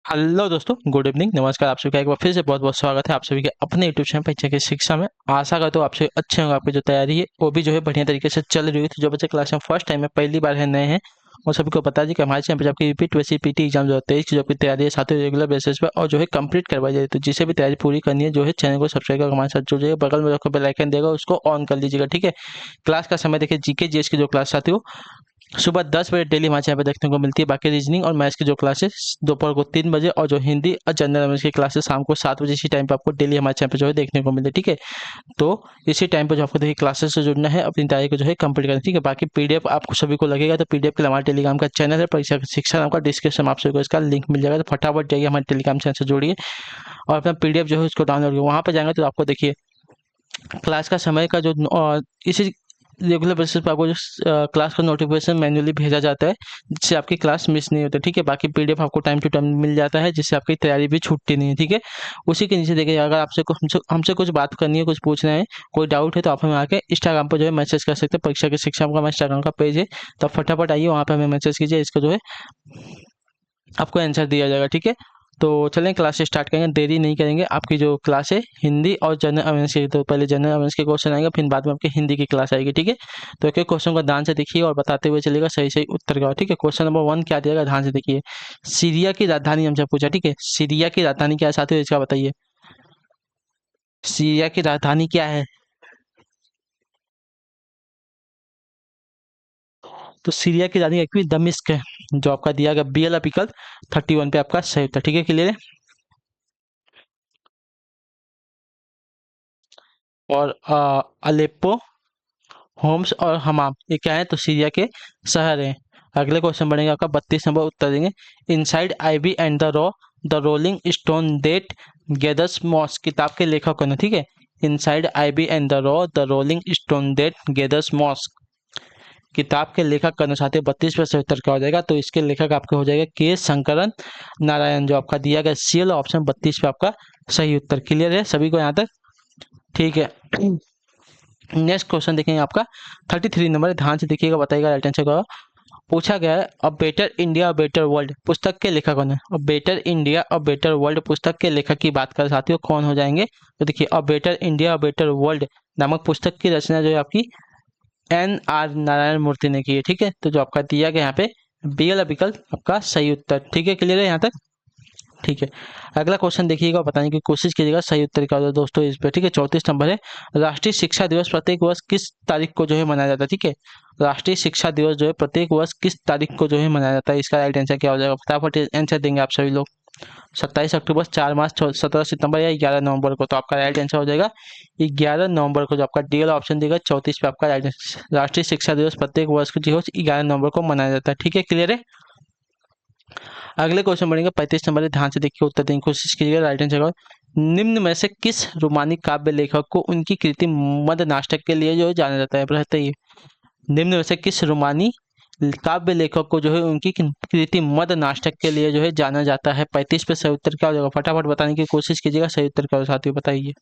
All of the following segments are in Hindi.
हेलो दोस्तों, गुड इवनिंग, नमस्कार। आप सभी का एक बार फिर से बहुत बहुत स्वागत है आप सभी के अपने यूट्यूब चैनल परीक्षा की शिक्षा में। आशा करता हूँ आप सभी अच्छे होंगे। आपकी जो तैयारी है वो भी जो है बढ़िया तरीके से चल रही है। तो जो बच्चे क्लास में फर्स्ट टाइम है, पहली बार है, नए हैं, और सभी को बता दें कि हमारे चैनल पर आपकी यूपी वैसी पीटी एग्जाम 2023 की जो आपकी तैयारी है साथ ही रेगुलर बेसिस पर और जो है कंप्लीट करवाई जाए। तो जिसे भी तैयारी पूरी करनी है जो है चैनल को सब्सक्राइब कर हमारे साथ जुड़ जाइए। बगल में जो बेल आइकन देगा उसको ऑन कर लीजिएगा, ठीक है। क्लास का समय देखिए, जीके जीएस की जो क्लास आती हो सुबह 10 बजे डेली हमारे यहाँ पे देखने को मिलती है। बाकी रीजनिंग और मैथ्स की जो क्लासेस दोपहर को 3 बजे, और जो हिंदी और जनरल अवेयरनेस की क्लासेस शाम को 7 बजे, इसी टाइम पे आपको डेली हमारे चैनल पे जो है देखने को मिलती है, ठीक है। तो इसी टाइम पे जो आपको देखिए क्लासेस से जुड़ना है, अपनी तैयारी को जो है कंप्लीट करना है, ठीक है। बाकी पीडीएफ आपको सभी को लगेगा, तो पीडीएफ के लिए हमारे टेलीग्राम का चैनल है परीक्षा शिक्षा नाम का, डिस्क्रिप्शन में आप सभी को इसका लिंक मिल जाएगा। तो फटाफट जाइए हमारे टेलीग्राम चैनल से जुड़िए और अपना पीडीएफ जो है उसको डाउनलोड करिए। वहाँ पर जाएंगे तो आपको देखिए क्लास का समय का जो इसी रेगुलर बेसिस पे आपको जो क्लास का नोटिफिकेशन मैन्युअली भेजा जाता है, जिससे आपकी क्लास मिस नहीं होती, ठीक है। बाकी पीडीएफ आपको टाइम टू टाइम मिल जाता है, जिससे आपकी तैयारी भी छूटती नहीं है, ठीक है। उसी के नीचे देखिए, अगर आपसे हमसे कुछ बात करनी है, कुछ पूछना है, कोई डाउट है, तो आप हमें आके इंस्टाग्राम पर जो है मैसेज कर सकते हैं। परीक्षा की शिक्षा का इंस्टाग्राम का पेज है, तो आप फटाफट आइए वहाँ पे हमें मैसेज कीजिए, इसका जो है आपको आंसर दिया जाएगा, ठीक है। तो चलें क्लास स्टार्ट करेंगे, देरी नहीं करेंगे। आपकी जो क्लास है हिंदी और जनरल अवेयरनेस की, तो पहले जनरल अवेयरनेस के क्वेश्चन आएंगे, फिर बाद में आपकी हिंदी की क्लास आएगी, ठीक है। तो एक एक क्वेश्चन को ध्यान से देखिए और बताते हुए चलिएगा, सही सही उत्तर का, ठीक है। क्वेश्चन नंबर 1 क्या दिएगा, ध्यान से देखिए। सीरिया की राजधानी हमसे पूछा, ठीक है। सीरिया की राजधानी क्या है साथियों, इसका बताइए। सीरिया की राजधानी क्या है? तो सीरिया की राजधानी एक्चुअली दमिश्क है, जो आपका दिया गया बी वाला विकल्प 31 पे आपका सही उत्तर, ठीक है। क्लियर है। और अलेप्पो, होम्स और हमाम, ये क्या है, तो सीरिया के शहर हैं। अगले क्वेश्चन बढ़ेंगे आपका 32 नंबर, उत्तर देंगे। Inside IB and the rolling stone that gathers moss, किताब के लेखक कौन है, ठीक है। Inside IB and the rolling stone that gathers moss, किताब के लेखक करना चाहते हैं। 32 पे से उत्तर क्या हो जाएगा, तो इसके लेखक आपके हो जाएगा के शंकरन नारायण, जो आपका दिया गया सी वाला ऑप्शन 32 पे आपका सही उत्तर। क्लियर है सभी को यहाँ तक, ठीक है। नेक्स्ट क्वेश्चन देखेंगे आपका 33 नंबर, ध्यान से देखिएगा, बताइएगा राइट आंसर का। पूछा गया है a better India a better world पुस्तक के लेखक कौन है। A better India a better world पुस्तक के लेखक की बात कर साथियों, कौन हो जाएंगे, तो देखिए a better India a better world नामक पुस्तक की रचना जो है आपकी NR नारायण मूर्ति ने की है, ठीक है। तो जो आपका दिया गया यहाँ पे बी वाला विकल्प आपका सही उत्तर, ठीक है। क्लियर है यहाँ तक, ठीक है। अगला क्वेश्चन देखिएगा, बताने की कोशिश कीजिएगा सही उत्तर क्या होगा दोस्तों इस पे, ठीक है। 34 नंबर है। राष्ट्रीय शिक्षा दिवस प्रत्येक वर्ष किस तारीख को जो है मनाया जाता है, ठीक है। राष्ट्रीय शिक्षा दिवस जो है प्रत्येक वर्ष किस तारीख को जो है मनाया जाता है, इसका राइट आंसर क्या हो जाएगा, फटाफट आंसर देंगे आप सभी लोग। 27 अक्टूबर, 4 मार्च, 17 सितंबर या 11 नवंबर को, तो आपका राइट आंसर हो जाएगा 11 नवंबर को, जो आपका डी वाला ऑप्शन देगा 34 पे आपका राइट आंसर। राष्ट्रीय शिक्षा दिवस प्रत्येक वर्ष को जो है 11 नवंबर को मनाया जाता है, ठीक है। क्लियर है। अगले क्वेश्चन बढ़ेंगे 35 नंबर, ध्यान से देखिए, उत्तर देने की कोशिश कीजिएगा, राइट आंसर का। निम्न में से किस रोमानी काव्य लेखक को उनकी कृति मद नाटक के लिए जो है जाना जाता है, बताइए। निम्न में से किस रोमानी काव्य लेखक को जो है उनकी कृति मद नाटक के लिए जो है जाना जाता है। 35 पे सही उत्तर क्या हो जाएगा, फटाफट बताने की कोशिश कीजिएगा, सही उत्तर क्या हो साथियों बताइए।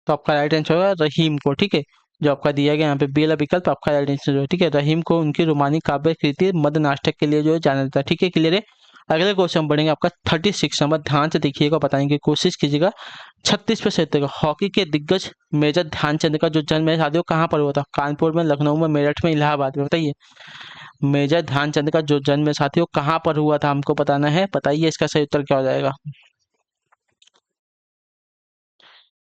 तो आपका राइट आंसर होगा रहीम को, ठीक है। जो आपका दिया गया यहाँ पे बेला विकल्प आपका राइट आंसर जो है, ठीक है। रहीम को उनकी रोमानी काव्य कृति मद नाटक के लिए जो है जाना जाता है, ठीक है। क्लियर है। अगले क्वेश्चन बढ़ेंगे आपका 36 नंबर, ध्यान से देखिएगा, बताने की कोशिश कीजिएगा। 36 पे सही उत्तर, हॉकी के दिग्गज मेजर ध्यानचंद का जो जन्म है साथियों कहाँ पर हुआ था, कानपुर में, लखनऊ में, मेरठ में, इलाहाबाद में, बताइए। मेजर ध्यानचंद का जो जन्म है साथियों कहाँ पर हुआ था, हमको बताना है, बताइए इसका सही उत्तर क्या हो जाएगा।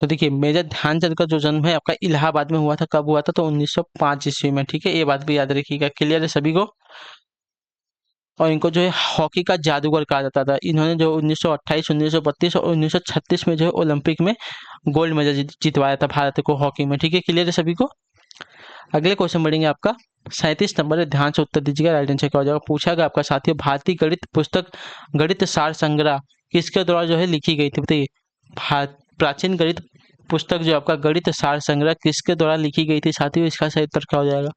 तो देखिए मेजर ध्यानचंद का जो जन्म है आपका इलाहाबाद में हुआ था, कब हुआ था, तो 1905 ईस्वी में, ठीक है। ये बात भी याद रखिएगा। क्लियर है सभी को। और इनको जो है हॉकी का जादूगर कहा जाता था। इन्होंने जो 1928, 1932 और 1936 में जो है ओलंपिक में गोल्ड मेडल जितवाया था भारत को हॉकी में, ठीक है। क्लियर है सभी को। अगले क्वेश्चन बढ़ेंगे आपका 37 नंबर है, ध्यान से उत्तर दीजिएगा, राइट आंसर क्या हो जाएगा। पूछा गया आपका साथियों भारतीय गणित पुस्तक गणित सार संग्रह किसके द्वारा जो है लिखी गई थी, बताइए। प्राचीन गणित पुस्तक जो आपका गणित सार संग्रह किसके द्वारा लिखी गई थी साथियों, इसका सही उत्तर क्या हो जाएगा।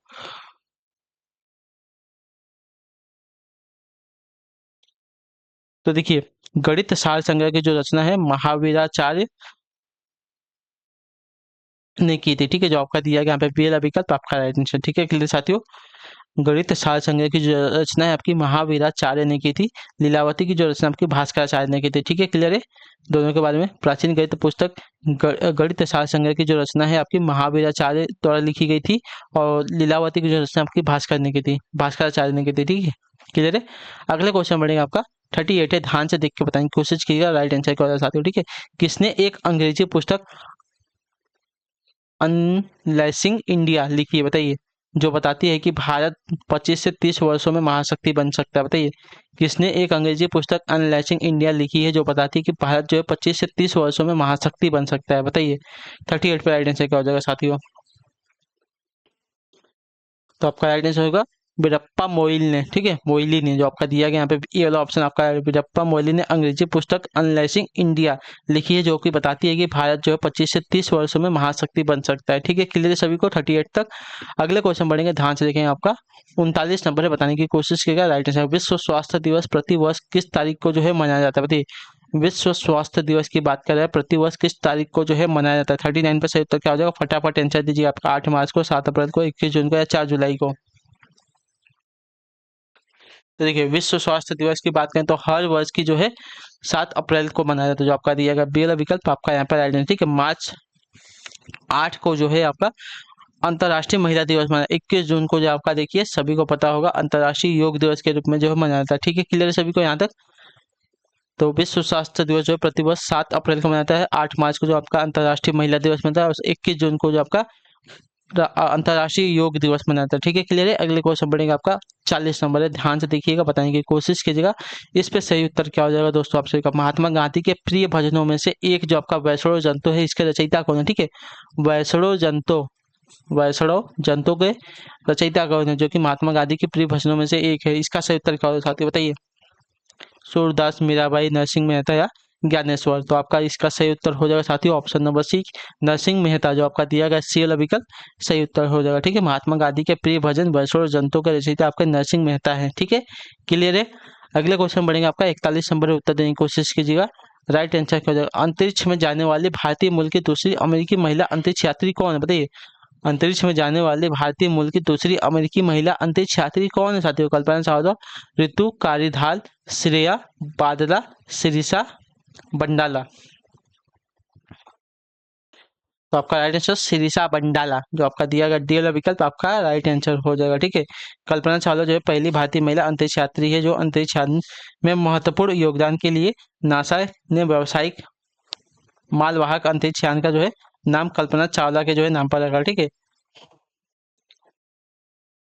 तो देखिए गणित सार संग्रह की जो रचना है महावीराचार्य ने की थी, ठीक है। जो आपका दिया गया यहाँ पे पी वाला विकल्प आपका राइट आंसर, ठीक है। क्लियर साथियों। गणित सार संग्रह की जो रचना है आपकी महावीराचार्य ने की थी। लीलावती की जो रचना आपकी भास्कराचार्य ने की थी। ठीक है, क्लियर है दोनों के बारे में। प्राचीन गणित पुस्तक गणित सार संग्रह की जो रचना है आपकी महावीराचार्य द्वारा लिखी गई थी, और लीलावती की जो रचना आपकी भास्कर ने की थी, भास्कराचार्य ने की थी। ठीक है, क्लियर है। अगले क्वेश्चन बढ़ेगा आपका 38 है, ध्यान से देख के बताएंगे, कोशिश कीजिएगा राइट आंसर के साथ साथियों। ठीक है, किसने एक अंग्रेजी पुस्तक अनलैसिंग इंडिया लिखी है, बताइए, जो बताती है कि भारत 25 से 30 वर्षों में महाशक्ति बन सकता है। बताइए, किसने एक अंग्रेजी पुस्तक अनलैसिंग इंडिया लिखी है जो बताती है कि भारत जो है 25 से 30 वर्षों में महाशक्ति बन सकता है। बताइए 38 पर राइट आंसर क्या हो जाएगा साथियों। तो आपका राइट आंसर होगा वीरप्पा मोइल ने। ठीक है, मोइली ने, जो आपका दिया गया यहाँ पे ये वाला ऑप्शन आपका है। वीरप्पा मोइली ने अंग्रेजी पुस्तक अनलैसिंग इंडिया लिखी है जो कि बताती है कि भारत जो है 25 से 30 वर्षों में महाशक्ति बन सकता है। ठीक है, क्लियर है सभी को 38 तक। अगले क्वेश्चन बढ़ेंगे, ध्यान से देखेंगे। आपका 39 नंबर है, बताने की कोशिश कीजिएगा राइट आंसर। विश्व स्वास्थ्य दिवस प्रति वर्ष किस तारीख को जो है मनाया जाता है? बताइए, विश्व स्वास्थ्य दिवस की बात कर रहे हैं, प्रति वर्ष किस तारीख को जो है मनाया जाता है? 39 पर सही उत्तर क्या हो जाएगा? फटाफट आंसर दीजिए। आपका 8 मार्च को, 7 अप्रैल को, 21 जून को या 4 जुलाई को? तो देखिए, विश्व स्वास्थ्य दिवस की बात करें तो हर वर्ष की जो है 7 अप्रैल को मनाया जाता है। जो आपका दिया गया बी वाला विकल्प आपका यहाँ पर राइट। ठीक है, मार्च 8 को जो है आपका अंतर्राष्ट्रीय महिला दिवस मनाया। 21 जून को जो आपका देखिए सभी को पता होगा अंतर्राष्ट्रीय योग दिवस के रूप में जो है मनाया जाता है। ठीक है, क्लियर है सभी को यहाँ तक। तो विश्व स्वास्थ्य दिवस जो है प्रतिवर्ष 7 अप्रैल को मनाता है। 8 मार्च को जो आपका अंतर्राष्ट्रीय महिला दिवस मनता है, और 21 जून को जो आपका अंतर्राष्ट्रीय योग दिवस मनाता है। ठीक है, क्लियर है। अगले क्वेश्चन बढ़ेगा आपका 40 नंबर है, ध्यान से देखिएगा, बताने की कोशिश कीजिएगा। इस पे सही उत्तर क्या हो जाएगा दोस्तों आप सभी का? महात्मा गांधी के प्रिय भजनों में से एक जो आपका वैष्णव जंतो है, इसके रचयिता कौन है? ठीक है, वैष्णव जंतो के रचयिता कौन है जो कि महात्मा गांधी के प्रिय भजनों में से एक है? इसका सही उत्तर क्या होगा साथियों, बताइए। सूरदास, मीराबाई, नरसिंह मेहता या ज्ञानेश्वर? तो आपका इसका सही उत्तर हो जाएगा साथियों option number C, Narsinh Mehta, जो आपका दिया गया सी वाला विकल्प सही उत्तर हो जाएगा। ठीक है, महात्मा गांधी के प्रिय भजन वैष्णव जंतु के रचयिता आपके नरसिंह मेहता है। ठीक है, क्लियर है। अगले क्वेश्चन बढ़ेंगे आपका 41 नंबर उत्तर देने की कोशिश कीजिएगा, राइट आंसर क्या हो जाएगा? अंतरिक्ष में जाने वाली भारतीय मूल की दूसरी अमेरिकी महिला अंतरिक्ष यात्री कौन है? बताइए, अंतरिक्ष में जाने वाले भारतीय मूल की दूसरी अमेरिकी महिला अंतरिक्ष यात्री कौन है साथियों? कल्पना चावला, ऋतु कारिधाल, श्रेया बादला, शिरीषा बंडाला? तो आपका राइट आंसर शिरीषा बंडाला, जो आपका दिया गया डी वाला विकल्प आपका राइट आंसर हो जाएगा। ठीक है, कल्पना चावला जो है पहली भारतीय महिला अंतरिक्ष यात्री है जो अंतरिक्ष यान में महत्वपूर्ण योगदान के लिए नासा ने व्यावसायिक मालवाहक अंतरिक्ष यान का जो है नाम कल्पना चावला के जो है नाम पर रखा। ठीक है,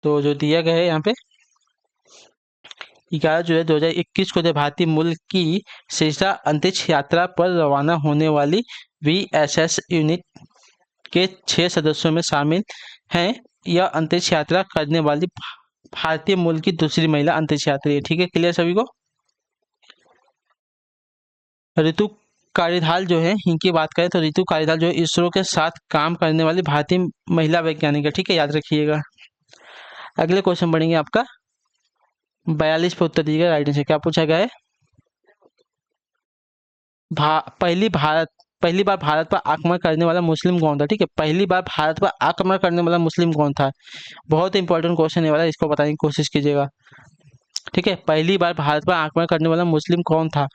तो जो दिया गया है यहाँ पे 11 जुलाई 2021 को जब भारतीय मूल की शिरीषा अंतरिक्ष यात्रा पर रवाना होने वाली VSS यूनिट के 6 सदस्यों में शामिल हैं। यह अंतरिक्ष यात्रा करने वाली भारतीय मूल की दूसरी महिला अंतरिक्ष यात्री है। ठीक है, क्लियर सभी को। ऋतु कारिधाल जो है इनकी बात करें तो ऋतु कारिधाल जो है इसरो के साथ काम करने वाली भारतीय महिला वैज्ञानिक है। ठीक है, याद रखिएगा। अगले क्वेश्चन बढ़ेंगे आपका 42 पे उत्तर दीजिएगा राइट आंसर। क्या पूछा गया है? पहली बार भारत पर आक्रमण करने वाला मुस्लिम कौन था? ठीक है, पहली बार भारत पर आक्रमण करने वाला मुस्लिम कौन था? बहुत इंपॉर्टेंट क्वेश्चन है वाला, इसको बताने की कोशिश कीजिएगा। ठीक है, पहली बार भारत पर आक्रमण करने वाला मुस्लिम कौन था?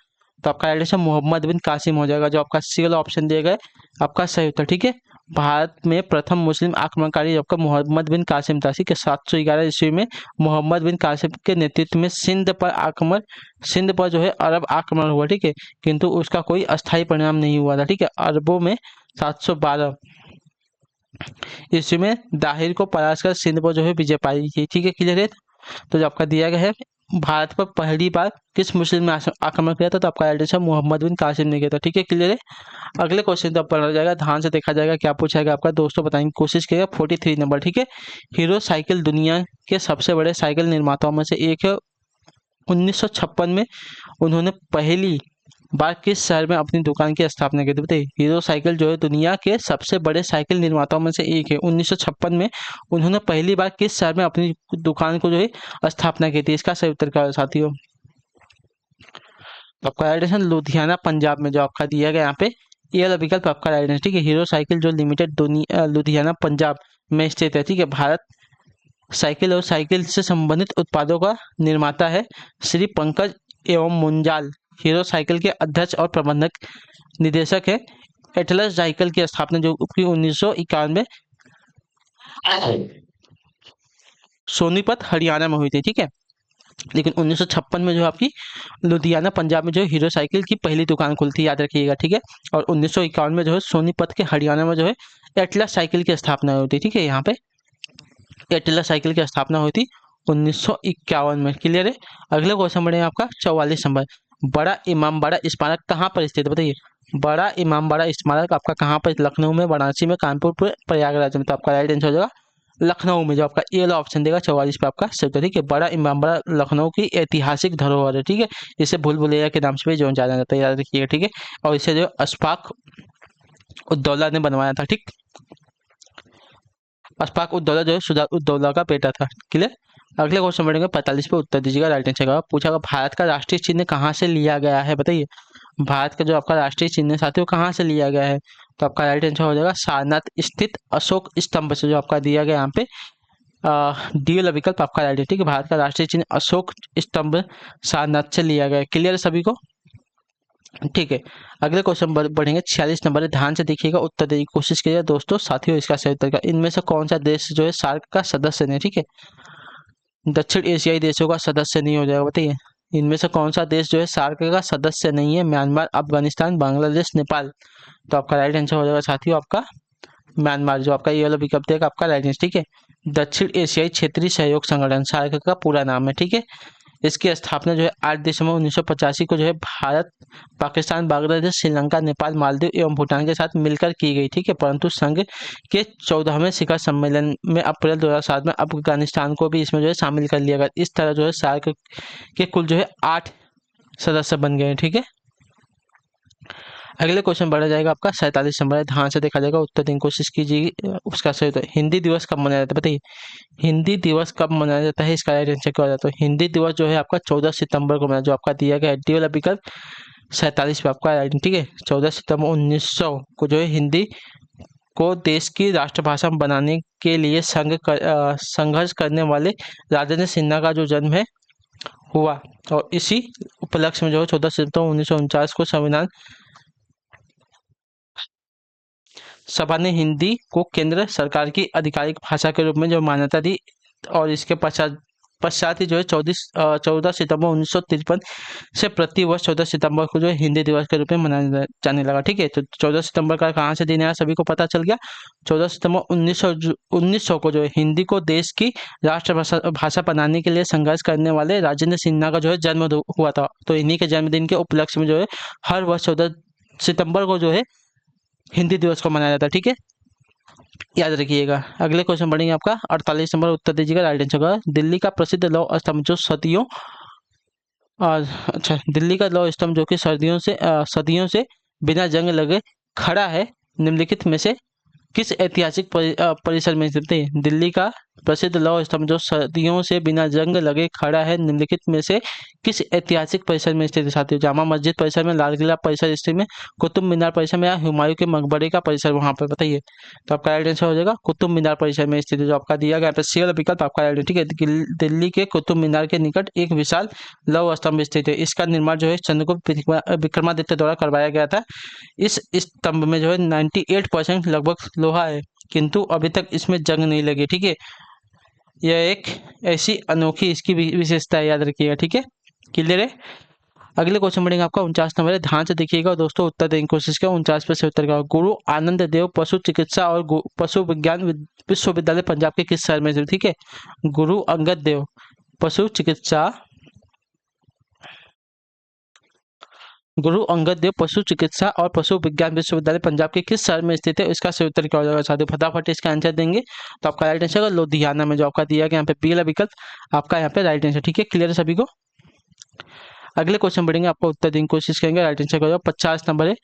तो आपका राइट आंसर मोहम्मद बिन कासिम हो जाएगा, जो आपका सी वाला ऑप्शन दिया गया आपका सही उत्तर। ठीक है, भारत में प्रथम मुस्लिम आक्रमणकारी आपका मोहम्मद बिन कासिम था। ठीक है, 711 ईस्वी में मोहम्मद बिन कासिम के नेतृत्व में सिंध पर जो है अरब आक्रमण हुआ। ठीक है, किंतु उसका कोई अस्थायी परिणाम नहीं हुआ था। ठीक है, अरबों में 712 ईस्वी में दाहिर को परास्त कर सिंध पर जो है विजय पाई थी। ठीक है, क्लियर है। तो जो आपका दिया गया है भारत पर पहली बार किस मुस्लिम ने आक्रमण किया था? तो आपका आंसर मोहम्मद बिन कासिम ने किया था। ठीक है, क्लियर है। अगले क्वेश्चन तो पढ़ा जाएगा, ध्यान से देखा जाएगा क्या पूछा गया आपका दोस्तों, बताने की कोशिश करेगा। 43 नंबर। ठीक है, हीरो साइकिल दुनिया के सबसे बड़े साइकिल निर्माताओं में से एक है। 1956 में उन्होंने पहली बार किस शहर में अपनी दुकान की स्थापना की थी? बताइए, हीरो साइकिल जो है दुनिया के सबसे बड़े साइकिल निर्माताओं में से एक है। 1956 में उन्होंने पहली बार किस शहर में अपनी दुकान को जो है स्थापना की थी? इसका सही उत्तर क्या है साथियों? तो आपका राइट आंसर लुधियाना पंजाब में, जो आपका दिया गया यहाँ पे ये वाला विकल्प आपका राइट आंसर। ठीक है, हीरो साइकिल जो लिमिटेड लुधियाना पंजाब में स्थित है। ठीक है, भारत साइकिल और साइकिल से संबंधित उत्पादों का निर्माता है श्री पंकज एवं मुंजाल। हीरो साइकिल के अध्यक्ष और प्रबंधक निदेशक है। एटलस साइकिल की स्थापना जो कि 1951 में सोनीपत हरियाणा में हुई थी, ठीक है। लेकिन 1956 में जो आपकी लुधियाना पंजाब में जो हीरो साइकिल की पहली दुकान खुली थी, याद रखिएगा, ठीक है। और 1951 में जो है सोनीपत के हरियाणा में जो है एटलस साइकिल की स्थापना हुई थी, ठीक है। यहाँ पे एटलस साइकिल की स्थापना हुई थी 1951 में। क्लियर है। अगले क्वेश्चन बढ़ेगा आपका 44 नंबर। बड़ा इमामबाड़ा स्मारक कहाँ पर स्थित है, बताइए। बड़ा इमामबाड़ा स्मारक आपका कहाँ पर, लखनऊ में, वाराणसी में, कानपुर, प्रयागराज में। तो आपका राइट आंसर हो जाएगा लखनऊ में। जो आपका ए वाला ऑप्शन देगा 44 पे आपका सही उत्तर, ठीक है। बड़ा इमामबाड़ा लखनऊ की ऐतिहासिक धरोहर है, ठीक है। इसे भूल भुलैया के नाम से भी जो जाना जाता है, याद रखिएगा, ठीक है। और इसे जो अशफाक उद्दौला ने बनवाया था, ठीक। अशफाक उद्दौला जो है सुजात उद्दौला का बेटा था। क्लियर। अगले क्वेश्चन बढ़ेंगे 45 पे उत्तर दीजिएगा, राइट आंसर का। पूछा भारत का राष्ट्रीय चिन्ह कहाँ से लिया गया है, बताइए। भारत का जो आपका राष्ट्रीय चिन्ह साथियों कहाँ से लिया गया है, तो आपका राइट आंसर हो जाएगा सारनाथ स्थित अशोक स्तंभ से, जो आपका दिया गया यहाँ पे डी वाला विकल्प आपका राइट है, ठीक है। भारत का राष्ट्रीय चिन्ह अशोक स्तंभ सारनाथ से लिया गया है। क्लियर है सभी को, ठीक है। अगले क्वेश्चन बढ़ेंगे 46 नंबर। ध्यान से देखिएगा, उत्तर देने की कोशिश कीजिएगा दोस्तों साथियों। इसका सही उत्तर का इनमें से कौन सा देश जो है सार्क का सदस्य नहीं, ठीक है। दक्षिण एशियाई देशों का सदस्य नहीं हो जाएगा, बताइए। इनमें से कौन सा देश जो है सार्क का सदस्य नहीं है। म्यांमार, अफगानिस्तान, बांग्लादेश, नेपाल। तो आपका राइट आंसर हो जाएगा साथियों आपका म्यांमार। जो आपका ये वाला विकल्प देगा आपका राइट आंसर, ठीक है। दक्षिण एशियाई क्षेत्रीय सहयोग संगठन सार्क का पूरा नाम है, ठीक है। इसकी स्थापना जो है 8 दिसंबर 1985 को जो है भारत, पाकिस्तान, बांग्लादेश, श्रीलंका, नेपाल, मालदीव एवं भूटान के साथ मिलकर की गई, ठीक है। परंतु संघ के 14वें शिखर सम्मेलन में अप्रैल 2007 में अफगानिस्तान को भी इसमें जो है शामिल कर लिया गया। इस तरह जो है सार्क के कुल जो है 8 सदस्य बन गए हैं, ठीक है। अगले क्वेश्चन बढ़ा जाएगा आपका 47 नंबर है। ध्यान से देखा जाएगा, उत्तर देने की कोशिश कीजिए। उसका सही उत्तर, हिंदी दिवस कब मनाया जाता है, बताइए। हिंदी दिवस कब मनाया जाता है, इसका राइट आंसर क्या हो जाता है। हिंदी दिवस जो है आपका 14 सितंबर को मनाया, जो आपका दिया गया डी वाला विकल्प 47 पे आपका राइट, ठीक है। 14 सितंबर 1900 को जो है हिंदी को देश की राष्ट्रभाषा बनाने के लिए संघर्ष करने वाले राजेंद्र सिन्हा का जो जन्म है हुआ। और इसी उपलक्ष्य में जो है 14 सितंबर 1949 को संविधान सभा ने हिंदी को केंद्र सरकार की आधिकारिक भाषा के रूप में जो मान्यता दी। और इसके पश्चात ही जो है 14 सितंबर 1953 से प्रति वर्ष 14 सितंबर को जो है हिंदी दिवस के रूप में मनाया जाने लगा, ठीक है। तो 14 सितंबर का कहाँ से दिन आया सभी को पता चल गया। 14 सितंबर 1900 को जो है हिंदी को देश की भाषा बनाने के लिए संघर्ष करने वाले राजेंद्र सिन्हा का जो है जन्म हुआ था। तो इन्हीं के जन्मदिन के उपलक्ष्य में जो है हर वर्ष 14 सितंबर को जो है हिंदी दिवस को मनाया जाता है, ठीक है। याद रखिएगा। अगले क्वेश्चन बढ़ेंगे आपका 48 नंबर, उत्तर दीजिएगा राइट आंसर का। दिल्ली का प्रसिद्ध लौह स्तंभ जो सदियों अच्छा, दिल्ली का लौह स्तंभ जो कि सदियों से बिना जंग लगे खड़ा है, निम्नलिखित में से किस ऐतिहासिक परिसर में स्थित है। दिल्ली का प्रसिद्ध लौह स्तंभ जो सदियों से बिना जंग लगे खड़ा है, निम्नलिखित में से किस ऐतिहासिक परिसर में स्थित है साथियों। जामा मस्जिद परिसर में, लाल किला परिसर स्थित में, कुतुब मीनार परिसर में, या हुमायूं के मकबरे का परिसर वहां पर, बताइए। तो आपका राइट आंसर हो जाएगा कुतुब मीनार परिसर में स्थित है, जो आपका दिया गया सी वाला विकल्प आपका राइट है, ठीक है। दिल्ली के कुतुब मीनार के निकट एक विशाल लौह स्तंभ स्थित है। इसका निर्माण जो है चंद्रगुप्त विक्रमादित्य द्वारा करवाया गया था। इस स्तंभ में जो है 98% लगभग लोहा है, किंतु अभी तक इसमें जंग नहीं लगी, ठीक है। यह एक ऐसी अनोखी इसकी विशेषता है, याद रखिएगा, ठीक है। क्लियर है। अगले क्वेश्चन बढ़ेंगे आपका 49 नंबर है। ध्यान से देखिएगा दोस्तों, उत्तर देने की कोशिश करें। 49 पे से उत्तर का गुरु आनंद देव पशु चिकित्सा और पशु विज्ञान विश्वविद्यालय पंजाब के किस शहर में है, ठीक है। गुरु अंगद देव पशु चिकित्सा और पशु विज्ञान विश्वविद्यालय पंजाब के किस शहर में स्थित है, इसका सही उत्तर क्या हो जाएगा साथियों। फटाफट इसका आंसर देंगे तो आपका राइट आंसर होगा लुधियाना में, जो आपका दिया गया यहाँ पे बी वाला विकल्प आपका यहाँ पे राइट आंसर, ठीक है। क्लियर है सभी को। अगले क्वेश्चन बढ़ेंगे, आपको उत्तर देने की कोशिश करेंगे। राइट आंसर का 50 नंबर है।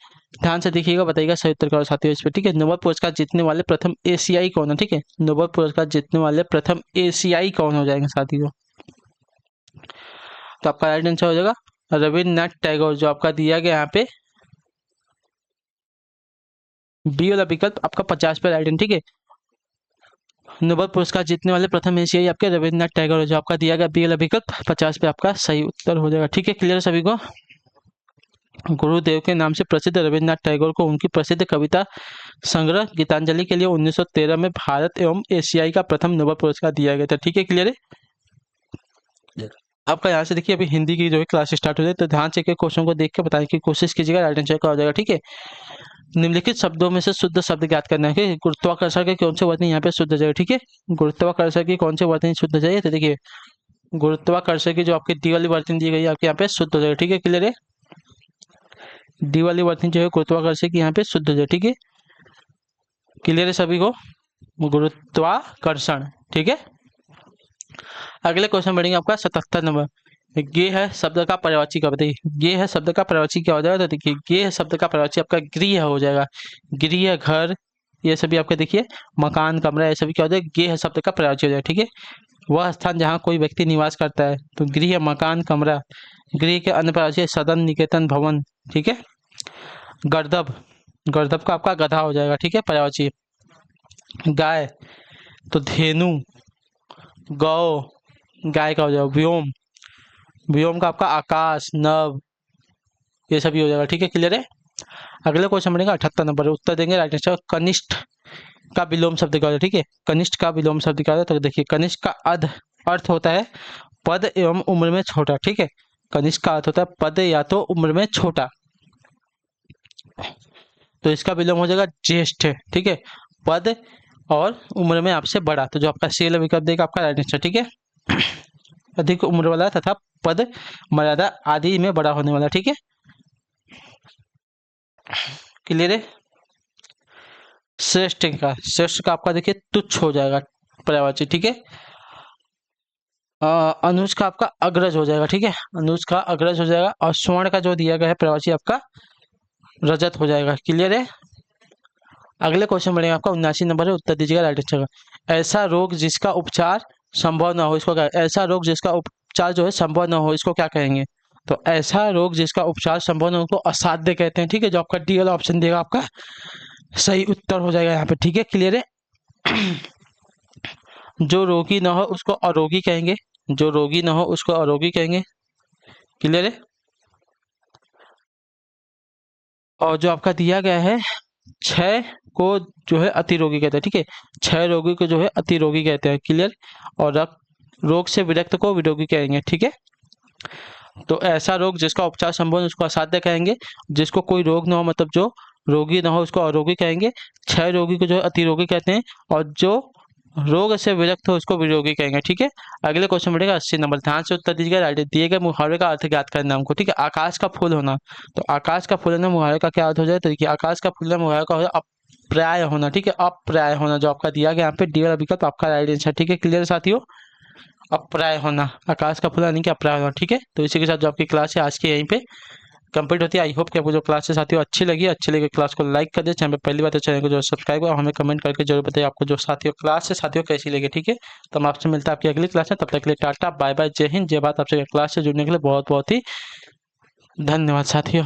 ध्यान से देखिएगा, बताइएगा सही उत्तर क्या साथियों इस पर, ठीक है। नोबेल पुरस्कार जीतने वाले प्रथम एशियाई कौन है, ठीक है। नोबेल पुरस्कार जीतने वाले प्रथम एशियाई कौन हो जाएंगे साथियों। तो आपका राइट आंसर हो जाएगा रविन्द्रनाथ टैगोर, जो आपका दिया गया यहाँ पे बी वाला विकल्प आपका 50 पे राइट है, ठीक है। नोबेल पुरस्कार जीतने वाले प्रथम एशियाई आपके रविन्द्रनाथ टैगोर, जो आपका दिया गया बी विकल्प 50 पे आपका सही उत्तर हो जाएगा। ठीक है, क्लियर सभी को। गुरुदेव के नाम से प्रसिद्ध रविन्द्रनाथ टैगोर को उनकी प्रसिद्ध कविता संग्रह गीतांजलि के लिए 1913 में भारत एवं एशियाई का प्रथम नोबेल पुरस्कार दिया गया था। ठीक है, क्लियर है। आपका यहाँ से देखिए अभी हिंदी की जो है क्लास स्टार्ट हो जाए, तो ध्यान से क्वेश्चन को देख के बताने की कोशिश कीजिएगा, राइट आंसर का हो जाएगा। ठीक है, निम्नलिखित शब्दों में से शुद्ध शब्द ज्ञात करना है कि गुरुत्वाकर्षण के कौन से वर्तनी यहाँ पे शुद्ध हो जाएगा। ठीक है, गुरुत्वाकर्षण की कौन से वर्तनी शुद्ध हो जाएगी, तो देखिए गुरुत्वाकर्षण की जो आपकी डी वाली वर्तनी दी गई है आपके यहाँ पे शुद्ध हो जाएगा। ठीक है, क्लियर है। डी वाली वर्तनी जो है गुरुत्वाकर्षण की यहाँ पे शुद्ध हो जाए। ठीक है, क्लियर है सभी को, गुरुत्वाकर्षण। ठीक है, अगले क्वेश्चन बढ़ेंगे आपका 77 नंबर। ये है शब्द का पर्यायवाची का बताइए, ये है शब्द का पर्यायवाची क्या हो जाएगा, तो देखिए ये है शब्द का पर्यायवाची आपका गृह हो जाएगा। गृह, घर, ये सभी आपका देखिए मकान, कमरा, ये सभी क्या हो जाएगा, ये है शब्द का पर्यायवाची हो जाएगा। ठीक है, वह स्थान जहाँ कोई व्यक्ति निवास करता है, तो गृह, मकान, कमरा। गृह के अन्य पर्यायवाची सदन, निकेतन, भवन। ठीक है, गर्दभ, गर्दभ का आपका गधा हो जाएगा। ठीक है, पर्यायवाची। गाय तो धेनु, गौ, गाय का हो जाएगा। व्योम, व्योम का आपका आकाश, नभ, ये सभी हो जाएगा। ठीक है, क्लियर है। अगले क्वेश्चन बनेगा 78 नंबर, उत्तर देंगे राइट आंसर। कनिष्ठ का विलोम शब्द क्या होता है। ठीक है, कनिष्ठ का विलोम शब्द क्या होता है, तो देखिए कनिष्ठ का अर्थ होता है पद एवं उम्र में छोटा। ठीक है, कनिष्ठ का अर्थ होता है पद या तो उम्र में छोटा, तो इसका विलोम हो जाएगा ज्येष्ठ। ठीक है, पद और उम्र में आपसे बड़ा, तो जो आपका सी विकल्प देगा आपका राइट आंसर। ठीक है, अधिक उम्र वाला तथा पद, मर्यादा आदि में बड़ा होने वाला। ठीक है, क्लियर है। श्रेष्ठ का, श्रेष्ठ का आपका देखिए तुच्छ हो जाएगा पर्यायवाची। ठीक है, अनुज का आपका अग्रज हो जाएगा। ठीक है, अनुज का अग्रज हो जाएगा, और स्वर्ण का जो दिया गया है पर्यायवाची आपका रजत हो जाएगा। क्लियर है। अगले क्वेश्चन बनेगा आपका 79 नंबर है, उत्तर दीजिएगा राइट आंसर का। ऐसा रोग जिसका उपचार संभव ना हो, इसको क्या, ऐसा रोग जिसका उपचार जो है संभव ना हो, इसको क्या कहेंगे, तो ऐसा रोग जिसका उपचार संभव ना हो को असाध्य कहते हैं। ठीक है, जो आपका डी वाला ऑप्शन देगा आपका सही उत्तर हो जाएगा यहाँ पे। ठीक है, क्लियर है। जो रोगी ना हो उसको अरोगी कहेंगे, जो रोगी ना हो उसको अरोगी कहेंगे। क्लियर है। और जो आपका दिया गया है क्षय को जो है अतिरोगी कहते हैं। ठीक है, क्षय रोगी को जो है अतिरोगी कहते हैं। क्लियर। और रोग से विरक्त को विरोगी कहेंगे। ठीक है, तो ऐसा रोग जिसका उपचार संभव है उसको असाध्य कहेंगे, जिसको कोई रोग ना हो मतलब जो रोगी ना हो उसको अरोगी कहेंगे, क्षय रोगी को जो अतिरोगी कहते हैं, और जो रोग से विरक्त हो उसको विरोगी कहेंगे। ठीक है, अगले क्वेश्चन बढ़ेगा 80 नंबर, ध्यान से उत्तर दीजिएगा। राइट, दिए गए मुहावरे का अर्थ ज्ञात करना हमको। ठीक है, आकाश का फूल होना, तो आकाश का फूल होना मुहावरे का क्या अर्थ हो जाए, तो देखिए आकाश का फूल मुहावरे का हो जाए अप्राय होना। ठीक है, अप्राय होना जो आपका दिया गया यहाँ पे डी वाला विकल्प आपका राइट आंसर। ठीक है, क्लियर साथियों, अप्राय होना, आकाश का फूल यानी कि अप्राय होना। ठीक है, तो इसी के साथ जो आपकी क्लास है आज की यहीं पे कंप्लीट होती है। आई होप कि आपको जो क्लास है साथियों अच्छी लगी क्लास को लाइक कर दे, चैनल पे पहली बार तो चैनल को जो सब्सक्राइब और हमें कमेंट करके जरूर बताइए आपको जो साथियों क्लास है साथियों कैसी लगी। ठीक है, तो हम आपसे मिलता है आपकी अगली क्लास में, तब तक के लिए टाटा बाय बाय, जय हिंद जय भारत। आपसे क्लास से जुड़ने के लिए बहुत बहुत ही धन्यवाद साथियों।